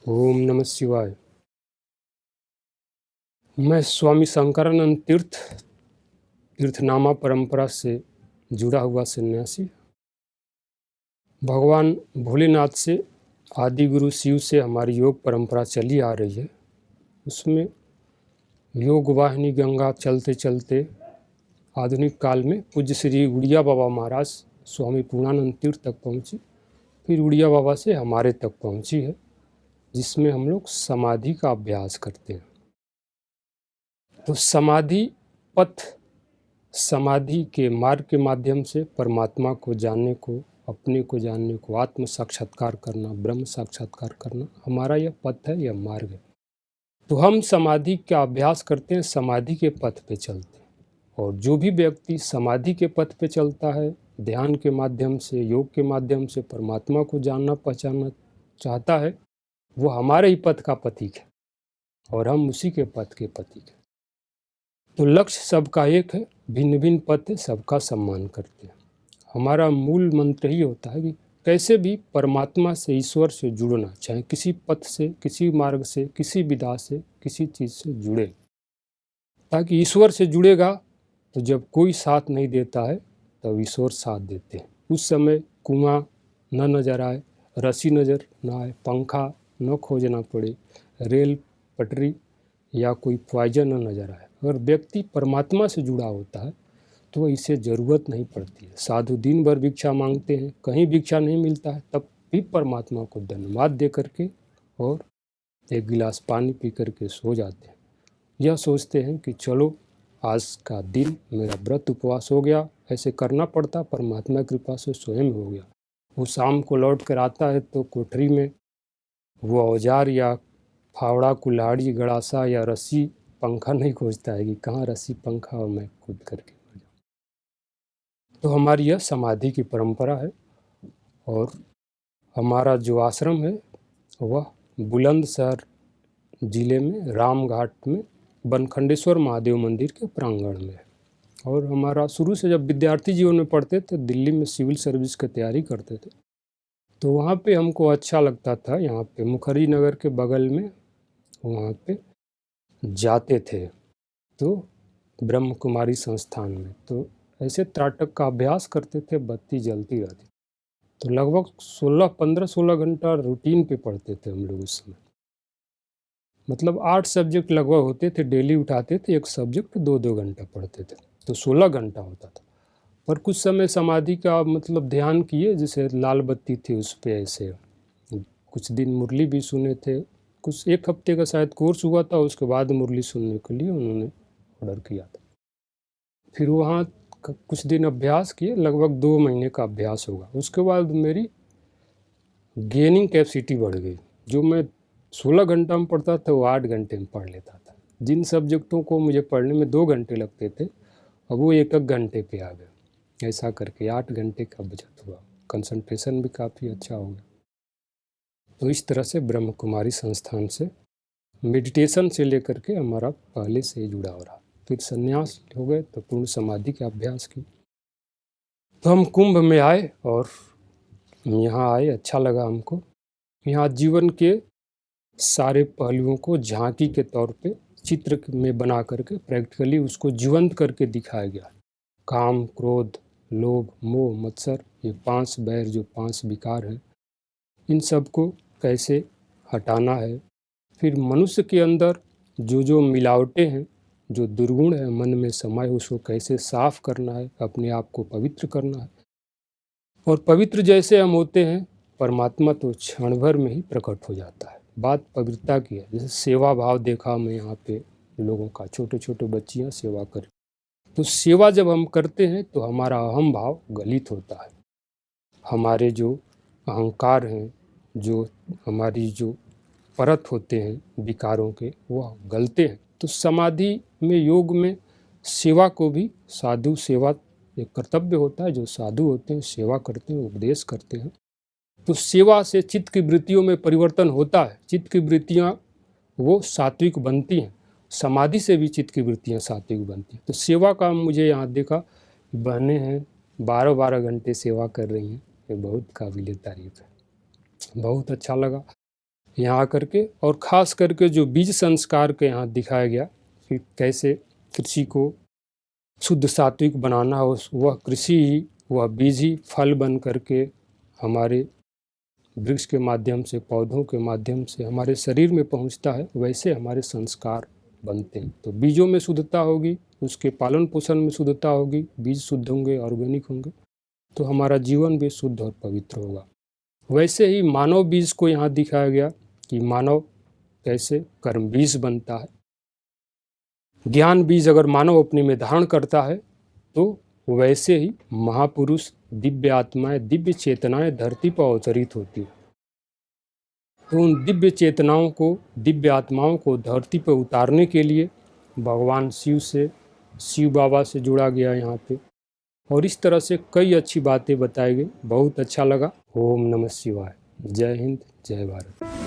ओम नमः शिवाय। मैं स्वामी शंकरानंद तीर्थनामा परंपरा से जुड़ा हुआ सन्यासी। भगवान भोलेनाथ से, आदि गुरु शिव से हमारी योग परंपरा चली आ रही है। उसमें योग वाहिनी गंगा चलते चलते आधुनिक काल में पूज्य श्री उड़िया बाबा महाराज स्वामी पूर्णानंद तीर्थ तक पहुँची, फिर उड़िया बाबा से हमारे तक पहुँची है, जिसमें हम लोग समाधि का अभ्यास करते हैं। तो समाधि के मार्ग के माध्यम से परमात्मा को जानने को, अपने को जानने को, आत्म साक्षात्कार करना, ब्रह्म साक्षात्कार करना हमारा यह पथ है, यह मार्ग है। तो हम समाधि का अभ्यास करते हैं, समाधि के पथ पे चलते हैं। और जो भी व्यक्ति समाधि के पथ पे चलता है, ध्यान के माध्यम से, योग के माध्यम से परमात्मा को जानना पहचानना चाहता है, वो हमारे ही पथ का पथिक है और हम उसी के पथ के पथिक हैं। तो लक्ष्य सबका एक है, भिन्न भिन्न पथ है, सबका सम्मान करते हैं। हमारा मूल मंत्र ही होता है कि कैसे भी परमात्मा से, ईश्वर से जुड़ना, चाहे किसी पथ से, किसी मार्ग से, किसी विधा से, किसी चीज़ से जुड़े। ताकि ईश्वर से जुड़ेगा तो जब कोई साथ नहीं देता है तब ईश्वर साथ देते हैं। उस समय कुआं न नज़र आए, रस्सी नज़र न आए, पंखा न खोजना पड़े, रेल पटरी या कोई पॉइजन न नज़र आए। अगर व्यक्ति परमात्मा से जुड़ा होता है तो इसे ज़रूरत नहीं पड़ती है। साधु दिन भर भिक्षा मांगते हैं, कहीं भिक्षा नहीं मिलता है, तब भी परमात्मा को धन्यवाद दे करके और एक गिलास पानी पी करके सो जाते हैं। यह सोचते हैं कि चलो आज का दिन मेरा व्रत उपवास हो गया। ऐसे करना पड़ता, परमात्मा की कृपा से स्वयं हो गया। वो शाम को लौट कर आता है तो कोठरी में वो औजार या फावड़ा, कुल्हाड़ी, गड़ासा या रस्सी, पंखा नहीं खोजता है कि कहाँ रस्सी पंखा और मैं कूद करके मर जाऊँ। तो हमारी यह समाधि की परंपरा है। और हमारा जो आश्रम है वह बुलंदशहर जिले में रामघाट में बनखंडेश्वर महादेव मंदिर के प्रांगण में है। और हमारा शुरू से जब विद्यार्थी जीवन में पढ़ते थे, दिल्ली में सिविल सर्विस की तैयारी करते थे, तो वहाँ पे हमको अच्छा लगता था। यहाँ पे मुखर्जी नगर के बगल में वहाँ पे जाते थे तो ब्रह्म कुमारी संस्थान में, तो ऐसे त्राटक का अभ्यास करते थे, बत्ती जलती रहती। तो लगभग 15-16 घंटा रूटीन पे पढ़ते थे हम लोग उस समय। मतलब 8 सब्जेक्ट लगभग होते थे, डेली उठाते थे, एक सब्जेक्ट 2-2 घंटा पढ़ते थे, तो 16 घंटा होता था। पर कुछ समय समाधि का मतलब ध्यान किए, जैसे लाल बत्ती थी उस पर, ऐसे कुछ दिन मुरली भी सुने थे। कुछ 1 हफ्ते का शायद कोर्स हुआ था, उसके बाद मुरली सुनने के लिए उन्होंने ऑर्डर किया था। फिर वहाँ कुछ दिन अभ्यास किए, लगभग 2 महीने का अभ्यास होगा। उसके बाद मेरी गेनिंग कैपेसिटी बढ़ गई। जो मैं 16 घंटा में पढ़ता था वो 8 घंटे में पढ़ लेता था। जिन सब्जेक्टों को मुझे पढ़ने में 2 घंटे लगते थे, अब वो 1-1 घंटे पे आ गए। ऐसा करके 8 घंटे का बचत हुआ, कंसंट्रेशन भी काफ़ी अच्छा हो गया। तो इस तरह से ब्रह्म कुमारी संस्थान से मेडिटेशन से लेकर के हमारा पहले से ही जुड़ा हो रहा। फिर संन्यास हो गए तो पूर्ण समाधि का अभ्यास की। तो हम कुंभ में आए और यहाँ आए, अच्छा लगा हमको। यहाँ जीवन के सारे पहलुओं को झांकी के तौर पे चित्र में बना करके प्रैक्टिकली उसको जीवंत करके दिखाया गया। काम, क्रोध, लोभ, मोह, मत्सर, ये 5 बैर, जो 5 विकार हैं, इन सब को कैसे हटाना है। फिर मनुष्य के अंदर जो जो मिलावटें हैं, जो दुर्गुण है मन में समाये, उसको कैसे साफ करना है, अपने आप को पवित्र करना है। और पवित्र जैसे हम होते हैं, परमात्मा तो क्षण भर में ही प्रकट हो जाता है। बात पवित्रता की है। जैसे सेवा भाव देखा मैं यहाँ पे लोगों का, छोटे छोटे बच्चियाँ सेवा कर, तो सेवा जब हम करते हैं तो हमारा अहम भाव गलित होता है। हमारे जो अहंकार हैं, जो हमारी जो परत होते हैं विकारों के, वह गलते हैं। तो समाधि में, योग में सेवा को भी साधु सेवा एक कर्तव्य होता है। जो साधु होते हैं सेवा करते हैं, उपदेश करते हैं। तो सेवा से चित्त की वृत्तियों में परिवर्तन होता है। चित्त की वृत्तियाँ वो सात्विक बनती हैं। समाधि से भी चित्त की वृत्तियाँ सात्विक बनती हैं। तो सेवा का मुझे यहाँ देखा, बहनें हैं 12-12 घंटे सेवा कर रही हैं, ये बहुत काबिल तारीफ है। बहुत अच्छा लगा। यहाँ आकर के, और ख़ास करके जो बीज संस्कार के यहाँ दिखाया गया कि कैसे कृषि को शुद्ध सात्विक बनाना हो, वह कृषि ही, वह बीज ही फल बन करके हमारे वृक्ष के माध्यम से, पौधों के माध्यम से हमारे शरीर में पहुंचता है, वैसे हमारे संस्कार बनते हैं। तो बीजों में शुद्धता होगी, उसके पालन पोषण में शुद्धता होगी, बीज शुद्ध होंगे, ऑर्गेनिक होंगे, तो हमारा जीवन भी शुद्ध और पवित्र होगा। वैसे ही मानव बीज को यहाँ दिखाया गया कि मानव कैसे कर्म बीज बनता है। ज्ञान बीज अगर मानव अपने में धारण करता है तो वैसे ही महापुरुष, दिव्य आत्माएं, दिव्य चेतनाएं धरती पर अवतरित होती है। तो उन दिव्य चेतनाओं को, दिव्य आत्माओं को धरती पर उतारने के लिए भगवान शिव से, शिव बाबा से जुड़ा गया यहाँ पे, और इस तरह से कई अच्छी बातें बताई गई। बहुत अच्छा लगा। ओम नमः शिवाय। जय हिंद, जय भारत।